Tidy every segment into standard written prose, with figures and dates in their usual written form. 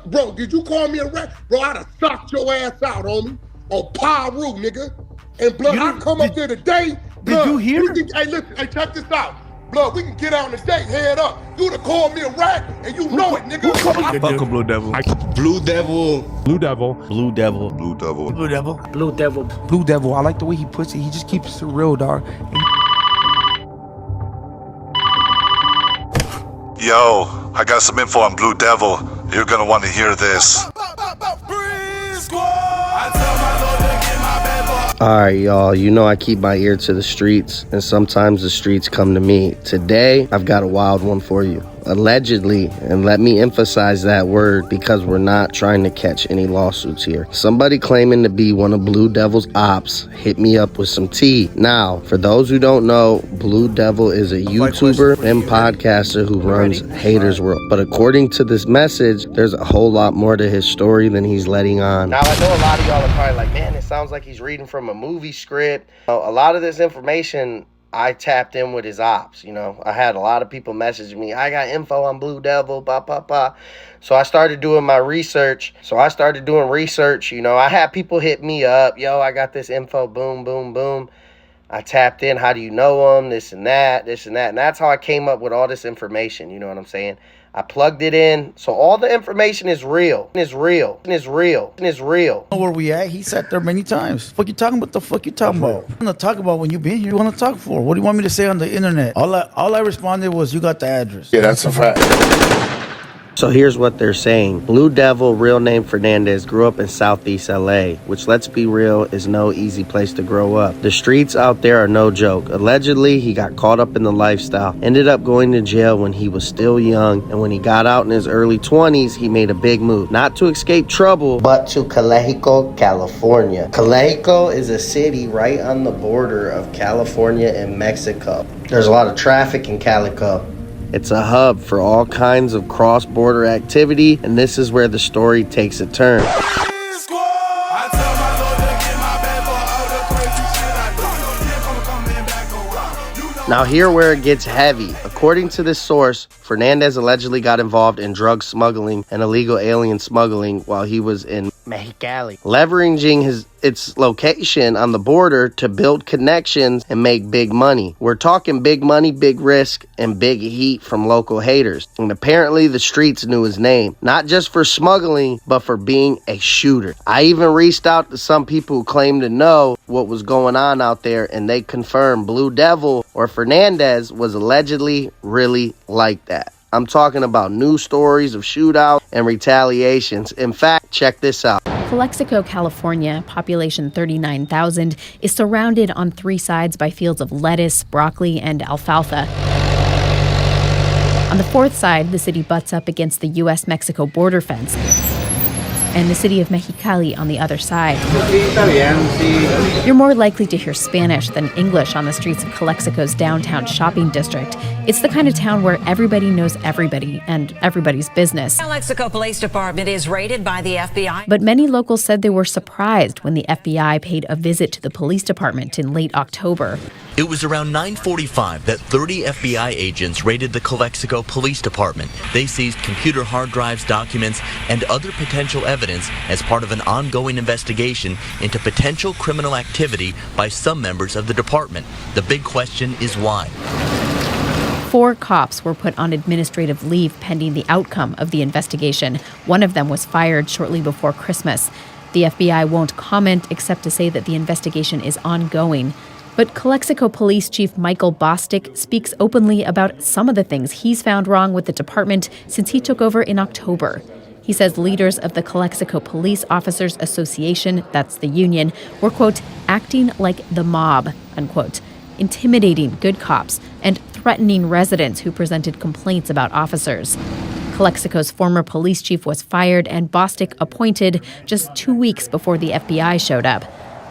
Bro, did you call me a rat? Bro, I'd have socked your ass out, homie. On Pyru, nigga. And blood, I come up there today. Blood, did you hear? Hey, listen, hey, check this out. Blood, we can get out on the date, head up. You'd have called me a rat, and you know it, nigga. Fuck a Blue Devil. Blue Devil. Blue Devil. Blue Devil. Blue Devil. Blue Devil. Blue Devil. Blue Devil. I like the way he puts it. He just keeps it real, dog. Yo, I got some info on Blue Devil. You're gonna want to hear this. Alright, y'all, you know I keep my ear to the streets, and sometimes the streets come to me. Today, I've got a wild one for you. Allegedly, and let me emphasize that word because we're not trying to catch any lawsuits here. Somebody claiming to be one of Blue Devil's ops hit me up with some tea. Now, for those who don't know, Blue Devil is a YouTuber and podcaster who runs Haters World. But according to this message, there's a whole lot more to his story than he's letting on. Now, I know a lot of y'all are probably like, man, it sounds like he's reading from a movie script. A lot of this information I tapped in with his ops, you know. I had a lot of people messaging me, I got info on Blue Devil, blah, blah, blah. So I started doing my research. You know. I had people hit me up, yo, I got this info, boom, boom, boom. I tapped in, how do you know him, this and that. And that's how I came up with all this information, you know what I'm saying? I plugged it in, so all the information is real. Know where we at? He sat there many times. Fuck you talking about? The fuck you talking about? I'm gonna talk about when you been here. You wanna talk for? What do you want me to say on the internet? All I responded was, you got the address. Yeah, that's a fact. So here's what they're saying. Blue Devil, real name Fernandez, grew up in Southeast LA, which, let's be real, is no easy place to grow up. The streets out there are no joke. Allegedly, he got caught up in the lifestyle, ended up going to jail when he was still young, and when he got out in his early 20s, he made a big move. Not to escape trouble, but to Calexico, California. Calexico is a city right on the border of California and Mexico. There's a lot of traffic in Calico. It's a hub for all kinds of cross-border activity, and this is where the story takes a turn. Now here where it gets heavy. According to this source, Fernandez allegedly got involved in drug smuggling and illegal alien smuggling while he was in Mexicali, leveraging its location on the border to build connections and make big money. We're talking big money, big risk, and big heat from local haters. And apparently the streets knew his name, not just for smuggling, but for being a shooter. I even reached out to some people who claimed to know what was going on out there, and they confirmed Blue Devil or Fernandez was allegedly really like that. I'm talking about news stories of shootouts and retaliations. In fact, check this out. Calexico, California, population 39,000, is surrounded on three sides by fields of lettuce, broccoli, and alfalfa. On the fourth side, the city butts up against the U.S.-Mexico border fence, and the city of Mexicali on the other side. You're more likely to hear Spanish than English on the streets of Calexico's downtown shopping district. It's the kind of town where everybody knows everybody and everybody's business. Calexico Police Department is raided by the FBI. But many locals said they were surprised when the FBI paid a visit to the police department in late October. It was around 9:45 that 30 FBI agents raided the Calexico Police Department. They seized computer hard drives, documents, and other potential evidence as part of an ongoing investigation into potential criminal activity by some members of the department. The big question is why. 4 cops were put on administrative leave pending the outcome of the investigation. One of them was fired shortly before Christmas. The FBI won't comment except to say that the investigation is ongoing. But Calexico Police Chief Michael Bostic speaks openly about some of the things he's found wrong with the department since he took over in October. He says leaders of the Calexico Police Officers Association, that's the union, were, quote, acting like the mob, unquote, intimidating good cops and threatening residents who presented complaints about officers. Calexico's former police chief was fired and Bostic appointed just 2 weeks before the FBI showed up.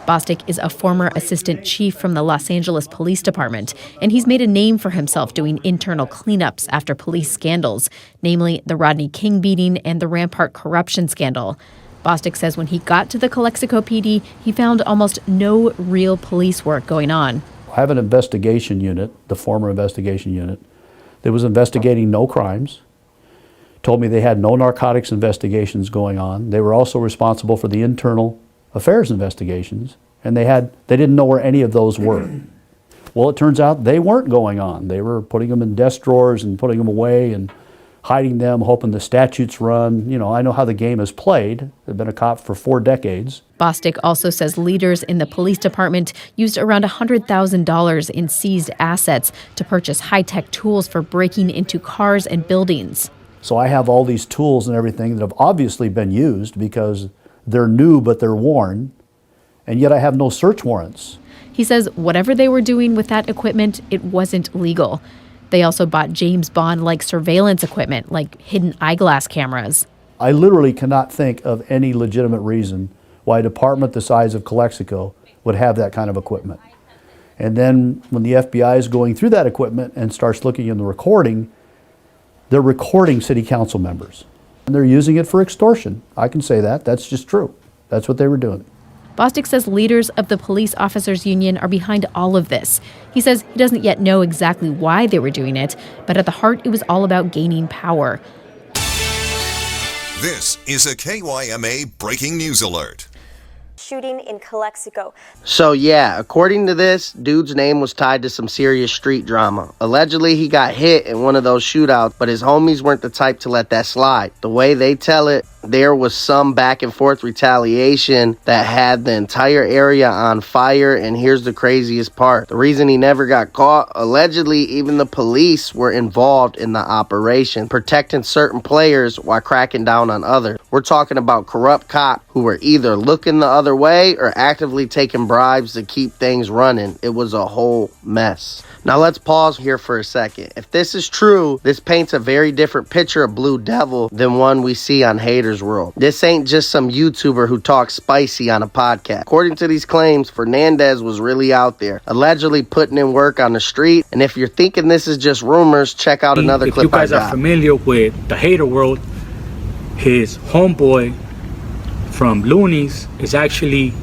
Bostic is a former assistant chief from the Los Angeles Police Department, and he's made a name for himself doing internal cleanups after police scandals, namely the Rodney King beating and the Rampart corruption scandal. Bostic says when he got to the Calexico PD, he found almost no real police work going on. I have an investigation unit, the former investigation unit, that was investigating no crimes, told me they had no narcotics investigations going on. They were also responsible for the internal affairs investigations, and they didn't know where any of those were. Well, it turns out they weren't going on. They were putting them in desk drawers and putting them away and hiding them, hoping the statutes run. You know, I know how the game is played. I've been a cop for 4 decades. Bostic also says leaders in the police department used around $100,000 in seized assets to purchase high-tech tools for breaking into cars and buildings. So I have all these tools and everything that have obviously been used because they're new but they're worn, and yet I have no search warrants. He says whatever they were doing with that equipment, it wasn't legal. They also bought James Bond-like surveillance equipment, like hidden eyeglass cameras. I literally cannot think of any legitimate reason why a department the size of Calexico would have that kind of equipment. And then when the FBI is going through that equipment and starts looking in the recording, they're recording city council members. And they're using it for extortion. I can say that. That's just true. That's what they were doing. Bostic says leaders of the Police Officers Union are behind all of this. He says he doesn't yet know exactly why they were doing it, but at the heart, it was all about gaining power. This is a KYMA breaking news alert. Shooting in Calexico. So yeah, according to this, dude's name was tied to some serious street drama. Allegedly, he got hit in one of those shootouts, but his homies weren't the type to let that slide. The way they tell it, there was some back and forth retaliation that had the entire area on fire, and here's the craziest part. The reason he never got caught, allegedly even the police were involved in the operation, protecting certain players while cracking down on others. We're talking about corrupt cops who were either looking the other way or actively taking bribes to keep things running. It was a whole mess. Now let's pause here for a second. If this is true, this paints a very different picture of Blue Devil than one we see on Haters World. This ain't just some YouTuber who talks spicy on a podcast. According to these claims, Fernandez was really out there, allegedly putting in work on the street. And if you're thinking this is just rumors, check out another clip I got. If you guys are familiar with the Hater World, his homeboy from Loonies is actually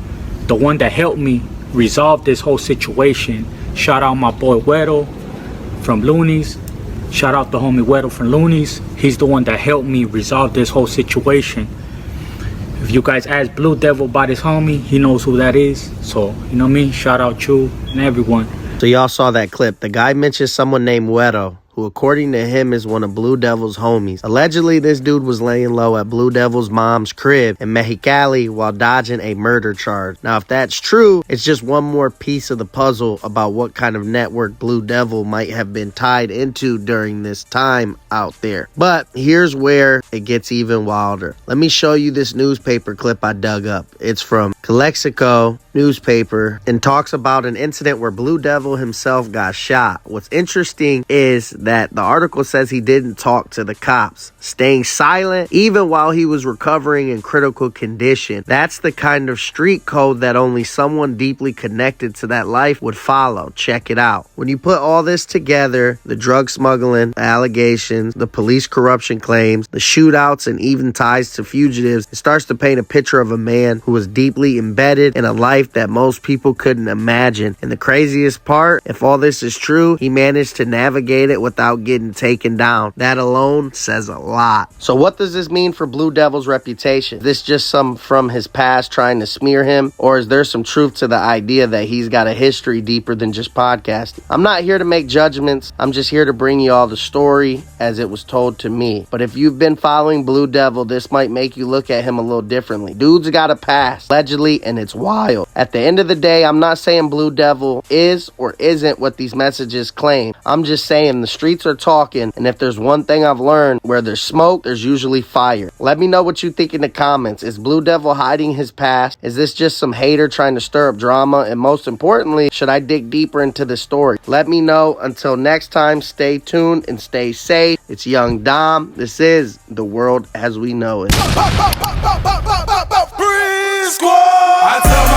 the one that helped me resolve this whole situation. Shout out my boy Weddle from Loonies. Shout out the homie Weddle from Loonies. He's the one that helped me resolve this whole situation. If you guys ask Blue Devil about his homie, he knows who that is. So, you know what I mean? Shout out you and everyone. So y'all saw that clip. The guy mentioned someone named Weddle, who according to him is one of Blue Devil's homies. Allegedly, this dude was laying low at Blue Devil's mom's crib in Mexicali while dodging a murder charge. Now, if that's true, it's just one more piece of the puzzle about what kind of network Blue Devil might have been tied into during this time out there. But here's where it gets even wilder. Let me show you this newspaper clip I dug up. It's from Calexico newspaper and talks about an incident where Blue Devil himself got shot. What's interesting is that the article says he didn't talk to the cops, staying silent even while he was recovering in critical condition. That's the kind of street code that only someone deeply connected to that life would follow. Check it out. When you put all this together, the drug smuggling, the allegations, the police corruption claims, the shootouts, and even ties to fugitives, it starts to paint a picture of a man who was deeply embedded in a life that most people couldn't imagine. And the craziest part, if all this is true, he managed to navigate it without getting taken down. That alone says a lot. So what does this mean for Blue Devil's reputation? Is this just some from his past trying to smear him? Or is there some truth to the idea that he's got a history deeper than just podcasting? I'm not here to make judgments. I'm just here to bring you all the story as it was told to me. But if you've been following Blue Devil, this might make you look at him a little differently. Dude's got a past, allegedly, and it's wild. At the end of the day, I'm not saying Blue Devil is or isn't what these messages claim. I'm just saying the streets are talking, and if there's one thing I've learned, where there's smoke, there's usually fire. Let me know what you think in the comments. Is Blue Devil hiding his past? Is this just some hater trying to stir up drama? And most importantly, should I dig deeper into the story? Let me know. Until next time, stay tuned and stay safe. It's Young Dom. This is The World As We Know It. I tell